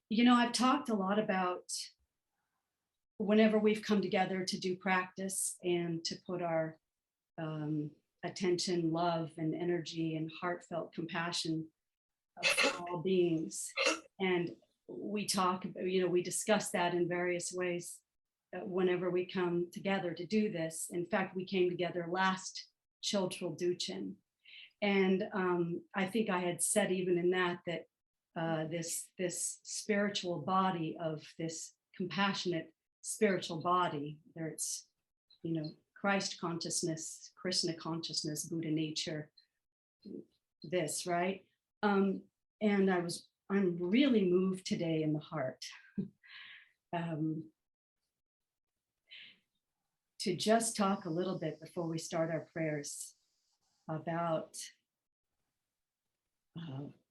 You know, I've talked a lot about whenever we've come together to do practice and to put our attention, love, and energy and heartfelt compassion for all beings. And we talk, we discuss that in various ways whenever we come together to do this. In fact, we came together last Chotrul Duchen. And I think I had said even in that this spiritual body of this compassionate spiritual body, whether it's, Christ consciousness, Krishna consciousness, Buddha nature, this, right? And I'm really moved today in the heart to just talk a little bit before we start our prayers about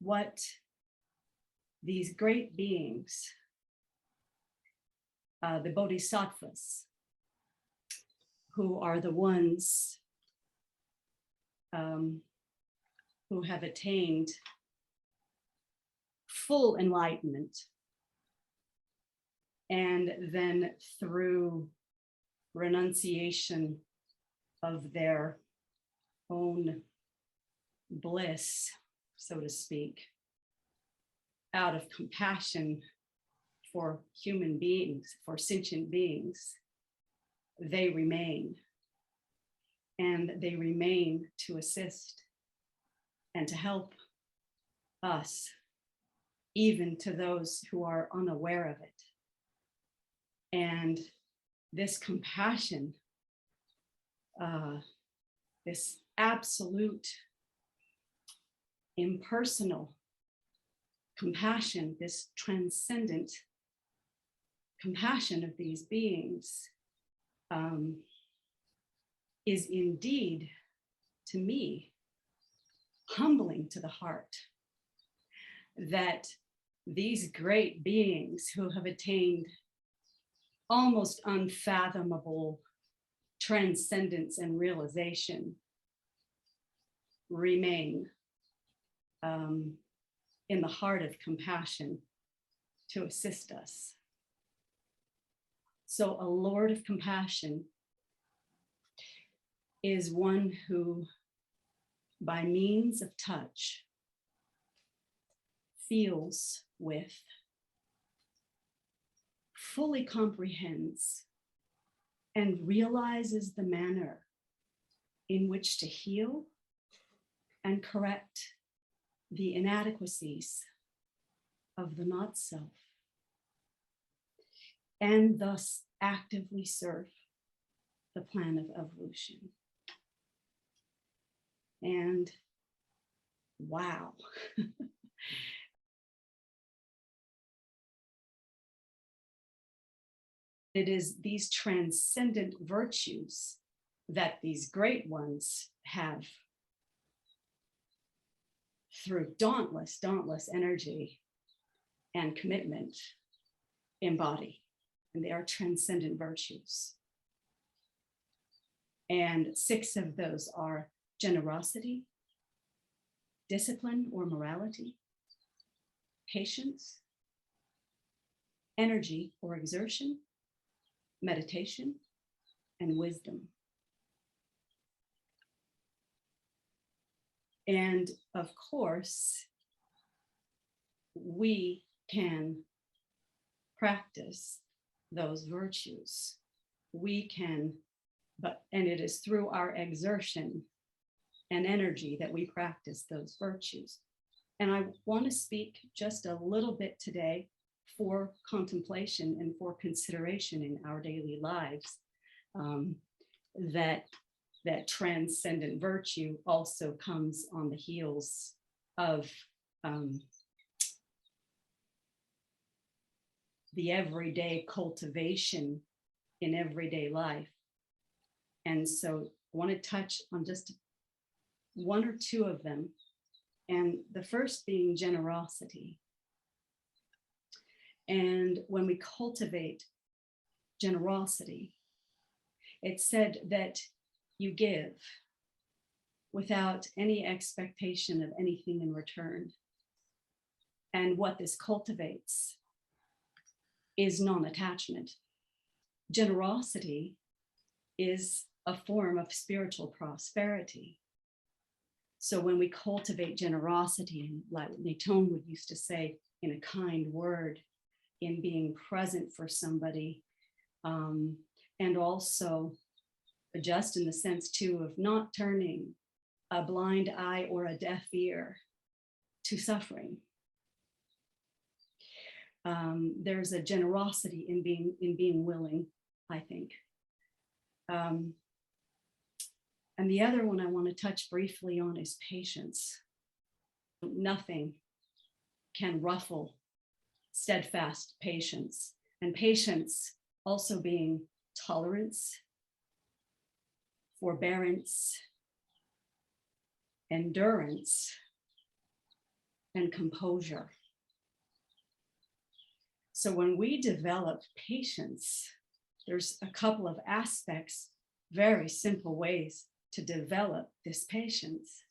what these great beings, the Bodhisattvas, who are the ones who have attained full enlightenment, and then through renunciation of their own bliss, so to speak, out of compassion for human beings, for sentient beings, they remain. And they remain to assist and to help us, even to those who are unaware of it. And this compassion, this absolute impersonal compassion, this transcendent compassion of these beings is indeed, to me, humbling to the heart, that these great beings who have attained almost unfathomable transcendence and realization remain in the heart of compassion to assist us. So a Lord of compassion is one who, by means of touch, feels with, fully comprehends, and realizes the manner in which to heal and correct the inadequacies of the not-self, and thus actively serve the plan of evolution. And wow. It is these transcendent virtues that these great ones have, through dauntless energy and commitment, embody. And they are transcendent virtues. And 6 of those are generosity, discipline or morality, patience, energy or exertion, meditation, and wisdom. And of course, we can practice those virtues. We can, and it is through our exertion and energy that we practice those virtues. And I want to speak just a little bit today for contemplation and for consideration in our daily lives, that transcendent virtue also comes on the heels of the everyday cultivation in everyday life. And so I want to touch on just 1 or 2 of them. And the first being generosity. And when we cultivate generosity, it's said that you give without any expectation of anything in return. And what this cultivates is non-attachment. Generosity is a form of spiritual prosperity. So when we cultivate generosity, and like Natone would used to say, in a kind word, in being present for somebody, and also just in the sense too of not turning a blind eye or a deaf ear to suffering. There's a generosity in being willing, I think. And the other one I want to touch briefly on is patience. Nothing can ruffle steadfast patience, and patience also being tolerance, forbearance, endurance, and composure. So when we develop patience, there's a couple of aspects, very simple ways to develop this patience.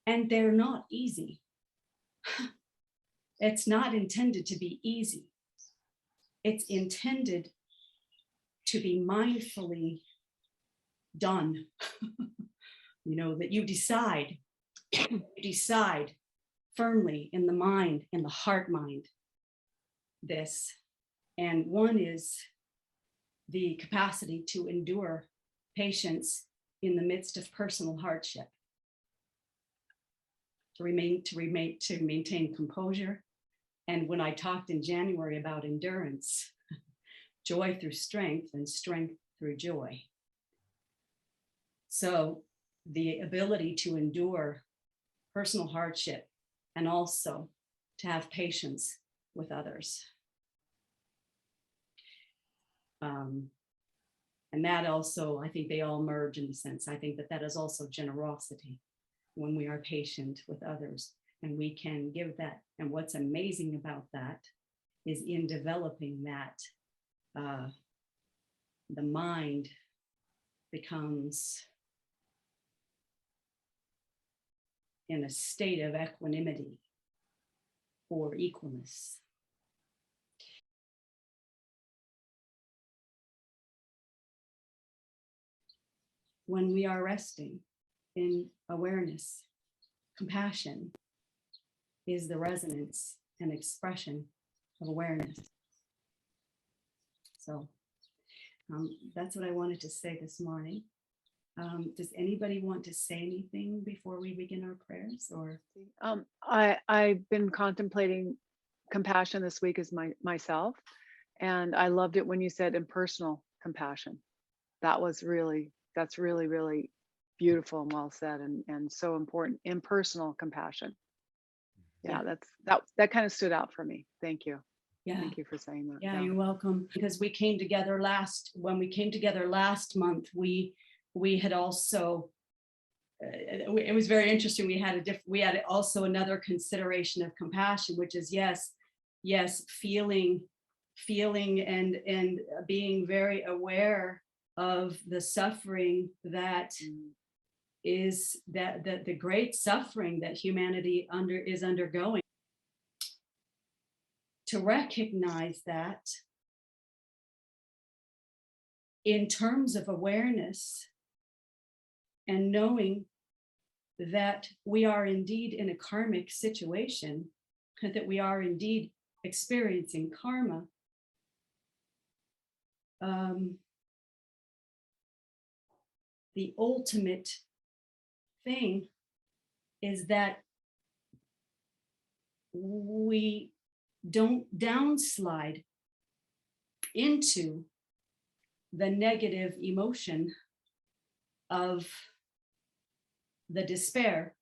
And they're not easy. It's not intended to be easy. It's intended to be mindfully done. You know, that you decide firmly in the mind, in the heart mind, this. And one is the capacity to endure patience in the midst of personal hardship, to maintain composure. And when I talked in January about endurance, joy through strength and strength through joy. So the ability to endure personal hardship and also to have patience with others. And that also, I think they all merge in a sense. I think that is also generosity when we are patient with others and we can give that. And what's amazing about that is in developing that, the mind becomes in a state of equanimity or equalness. When we are resting in awareness, compassion is the resonance and expression of awareness. So that's what I wanted to say this morning. Does anybody want to say anything before we begin our prayers? Or I've been contemplating compassion this week as myself, and I loved it when you said impersonal compassion. That's really beautiful and well said, and so important. Impersonal compassion. Yeah, that kind of stood out for me. Thank you. Yeah. Thank you for saying that. Yeah, you're welcome. Because when we came together last month, we had also, it was very interesting. We had also another consideration of compassion, which is yes, feeling and being very aware of the suffering that is the great suffering that humanity is undergoing. To recognize that in terms of awareness and knowing that we are indeed in a karmic situation, that we are indeed experiencing karma, the ultimate thing is that we don't downslide into the negative emotion of the despair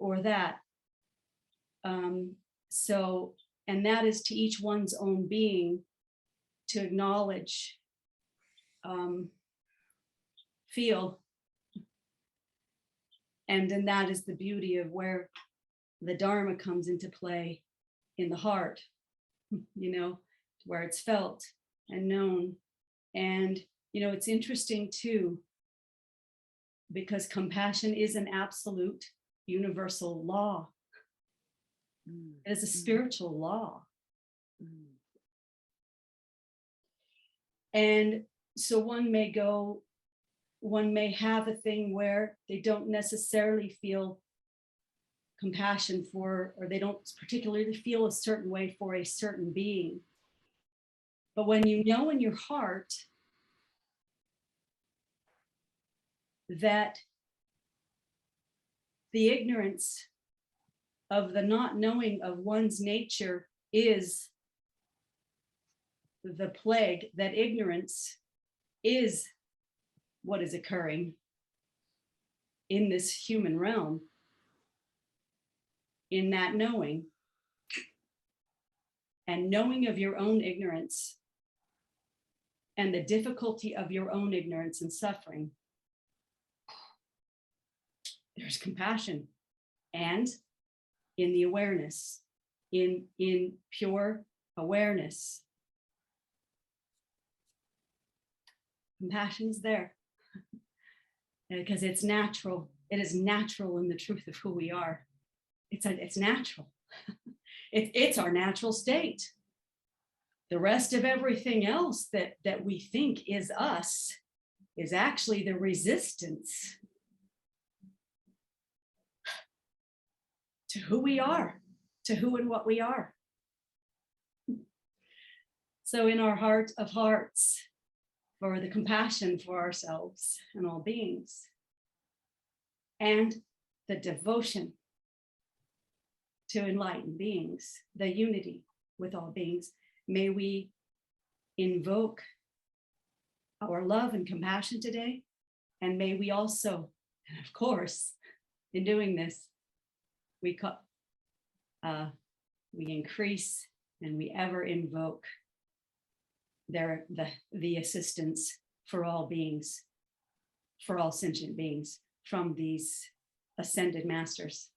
or that. So, and that is to each one's own being to acknowledge, feel. And then that is the beauty of where the Dharma comes into play in the heart, where it's felt and known. And, it's interesting too, because compassion is an absolute universal law. It is a spiritual law. And so one may have a thing where they don't necessarily feel compassion for, or they don't particularly feel a certain way for a certain being. But when you know in your heart that the ignorance of the not knowing of one's nature is the plague, that ignorance is what is occurring in this human realm, in that knowing, and knowing of your own ignorance and the difficulty of your own ignorance and suffering, there's compassion. And in the awareness, in pure awareness, compassion is there because it's natural. It is natural in the truth of who we are. It's natural. It's our natural state. The rest of everything else that we think is us is actually the resistance to who we are, to who and what we are. So in our heart of hearts, for the compassion for ourselves and all beings, and the devotion to enlightened beings, the unity with all beings, may we invoke our love and compassion today. And may we also, and of course, in doing this, we increase and we ever invoke the assistance for all beings, for all sentient beings, from these ascended masters.